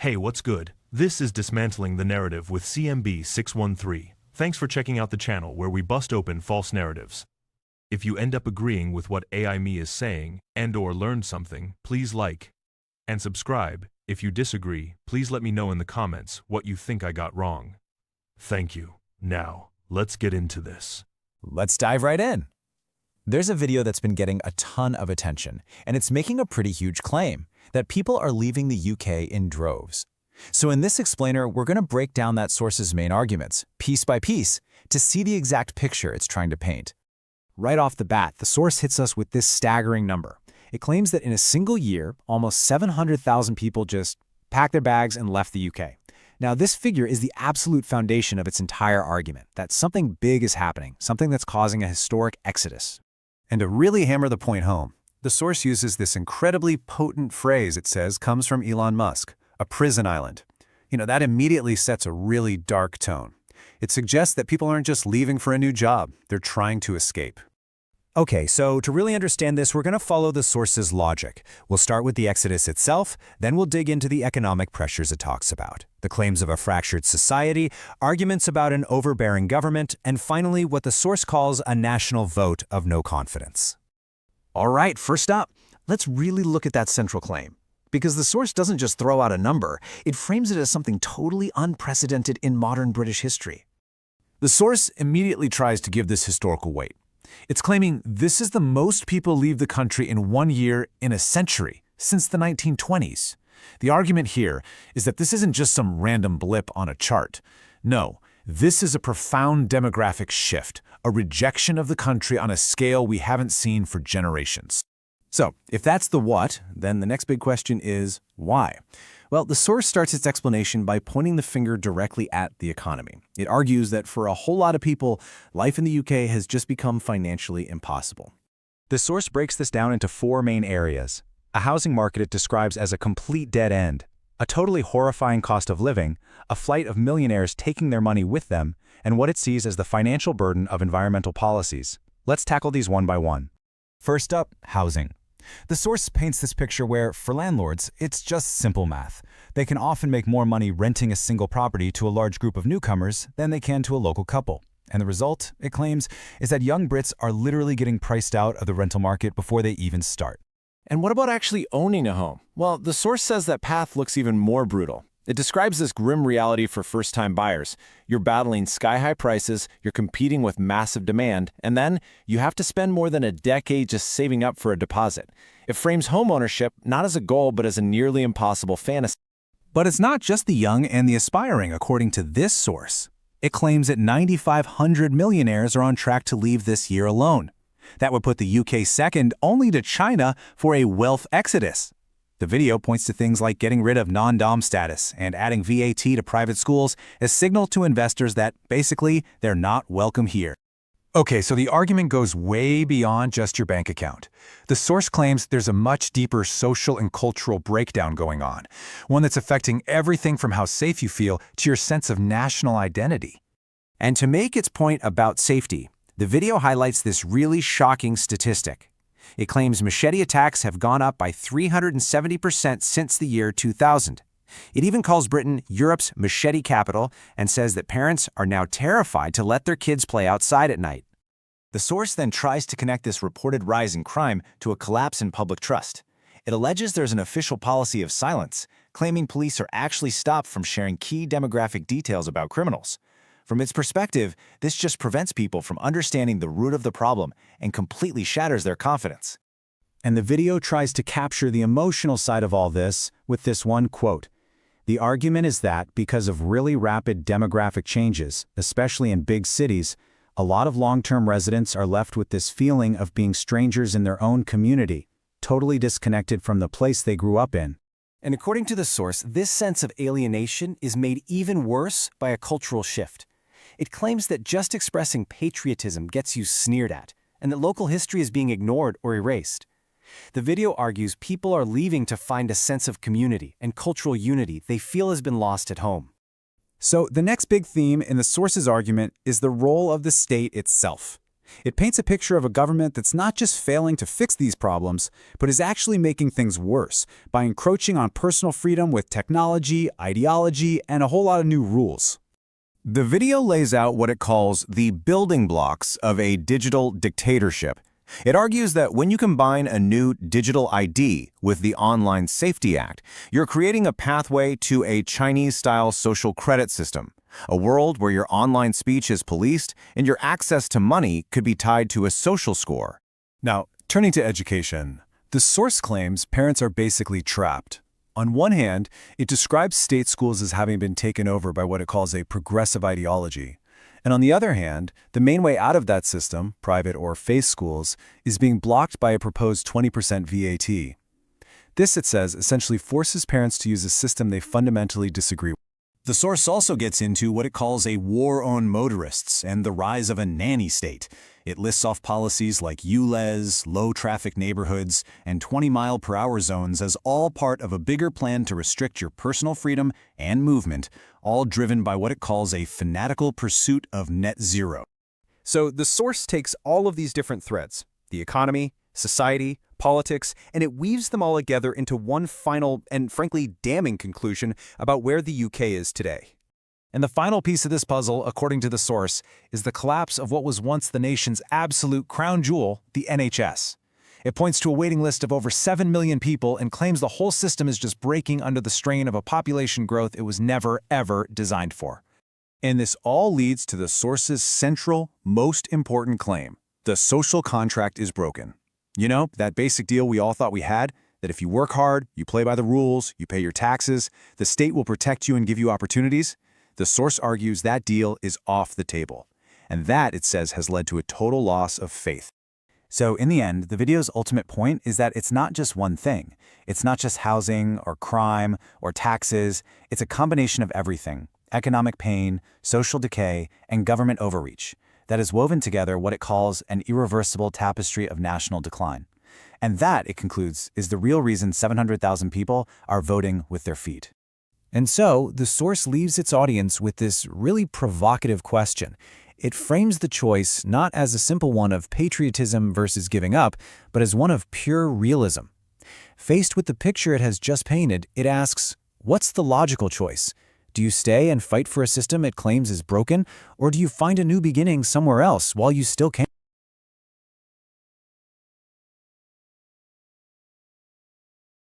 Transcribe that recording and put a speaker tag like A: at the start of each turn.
A: Hey, what's good? This is Dismantling the Narrative with CMB613. Thanks for checking out the channel where we bust open false narratives. If you end up agreeing with what AI Me is saying and/or learned something, please like and subscribe. If you disagree, please let me know in the comments what you think I got wrong. Thank you. Now, let's get into this.
B: Let's dive right in. There's a video that's been getting a ton of attention, and it's making a pretty huge claim that people are leaving the UK in droves. So in this explainer, we're going to break down that source's main arguments, piece by piece, to see the exact picture it's trying to paint. Right off the bat, the source hits us with this staggering number. It claims that in a single year, almost 700,000 people just packed their bags and left the UK. Now, this figure is the absolute foundation of its entire argument, that something big is happening, something that's causing a historic exodus. And to really hammer the point home, the source uses this incredibly potent phrase it says comes from Elon Musk, a prison island. That immediately sets a really dark tone. It suggests that people aren't just leaving for a new job, they're trying to escape. Okay, so to really understand this, we're going to follow the source's logic. We'll start with the exodus itself, then we'll dig into the economic pressures it talks about, the claims of a fractured society, arguments about an overbearing government, and finally what the source calls a national vote of no confidence. All right, first up, let's really look at that central claim. Because the source doesn't just throw out a number, it frames it as something totally unprecedented in modern British history. The source immediately tries to give this historical weight. It's claiming this is the most people leave the country in 1 year in a century, since the 1920s. The argument here is that this isn't just some random blip on a chart. No, this is a profound demographic shift, a rejection of the country on a scale we haven't seen for generations. So, if that's the what, then the next big question is why? Well, the source starts its explanation by pointing the finger directly at the economy. It argues that for a whole lot of people, life in the UK has just become financially impossible. The source breaks this down into 4 main areas. A housing market it describes as a complete dead end, a totally horrifying cost of living, a flight of millionaires taking their money with them, and what it sees as the financial burden of environmental policies. Let's tackle these one by one. First up, housing. The source paints this picture where, for landlords, it's just simple math. They can often make more money renting a single property to a large group of newcomers than they can to a local couple. And the result, it claims, is that young Brits are literally getting priced out of the rental market before they even start.
C: And what about actually owning a home? Well, the source says that path looks even more brutal. It describes this grim reality for first-time buyers. You're battling sky-high prices, you're competing with massive demand, and then you have to spend more than a decade just saving up for a deposit. It frames homeownership not as a goal, but as a nearly impossible fantasy.
B: But it's not just the young and the aspiring, according to this source. It claims that 9,500 millionaires are on track to leave this year alone. That would put the UK second only to China for a wealth exodus. The video points to things like getting rid of non-dom status and adding VAT to private schools as signal to investors that, basically, they're not welcome here. Okay, so the argument goes way beyond just your bank account. The source claims there's a much deeper social and cultural breakdown going on, one that's affecting everything from how safe you feel to your sense of national identity. And to make its point about safety, the video highlights this really shocking statistic. It claims machete attacks have gone up by 370% since the year 2000. It even calls Britain Europe's machete capital and says that parents are now terrified to let their kids play outside at night. The source then tries to connect this reported rise in crime to a collapse in public trust. It alleges there's an official policy of silence, claiming police are actually stopped from sharing key demographic details about criminals. From its perspective, this just prevents people from understanding the root of the problem and completely shatters their confidence. And the video tries to capture the emotional side of all this with this one quote. The argument is that because of really rapid demographic changes, especially in big cities, a lot of long-term residents are left with this feeling of being strangers in their own community, totally disconnected from the place they grew up in. And according to the source, this sense of alienation is made even worse by a cultural shift. It claims that just expressing patriotism gets you sneered at, and that local history is being ignored or erased. The video argues people are leaving to find a sense of community and cultural unity they feel has been lost at home. So the next big theme in the source's argument is the role of the state itself. It paints a picture of a government that's not just failing to fix these problems, but is actually making things worse by encroaching on personal freedom with technology, ideology, and a whole lot of new rules.
C: The video lays out what it calls the building blocks of a digital dictatorship. It argues that when you combine a new digital ID with the Online Safety Act, you're creating a pathway to a Chinese-style social credit system, a world where your online speech is policed and your access to money could be tied to a social score.
B: Now, turning to education, the source claims parents are basically trapped. On one hand, it describes state schools as having been taken over by what it calls a progressive ideology. And on the other hand, the main way out of that system, private or faith schools, is being blocked by a proposed 20% VAT. This, it says, essentially forces parents to use a system they fundamentally disagree with. The source also gets into what it calls a war on motorists and the rise of a nanny state. It lists off policies like ULEZ, low-traffic neighborhoods, and 20-mile-per-hour zones as all part of a bigger plan to restrict your personal freedom and movement, all driven by what it calls a fanatical pursuit of net zero.
D: So the source takes all of these different threads, the economy, society, politics, and it weaves them all together into one final and frankly damning conclusion about where the UK is today.
B: And the final piece of this puzzle, according to the source, is the collapse of what was once the nation's absolute crown jewel, the NHS. It points to a waiting list of over 7 million people and claims the whole system is just breaking under the strain of a population growth it was never, ever designed for. And this all leads to the source's central, most important claim. The social contract is broken. You know, that basic deal we all thought we had, that if you work hard, you play by the rules, you pay your taxes, the state will protect you and give you opportunities. The source argues that deal is off the table. And that, it says, has led to a total loss of faith. So in the end, the video's ultimate point is that it's not just one thing. It's not just housing or crime or taxes. It's a combination of everything: economic pain, social decay, and government overreach that has woven together what it calls an irreversible tapestry of national decline. And that, it concludes, is the real reason 700,000 people are voting with their feet. And so, the source leaves its audience with this really provocative question. It frames the choice not as a simple one of patriotism versus giving up, but as one of pure realism. Faced with the picture it has just painted, it asks, what's the logical choice? Do you stay and fight for a system it claims is broken, or do you find a new beginning somewhere else while you still can?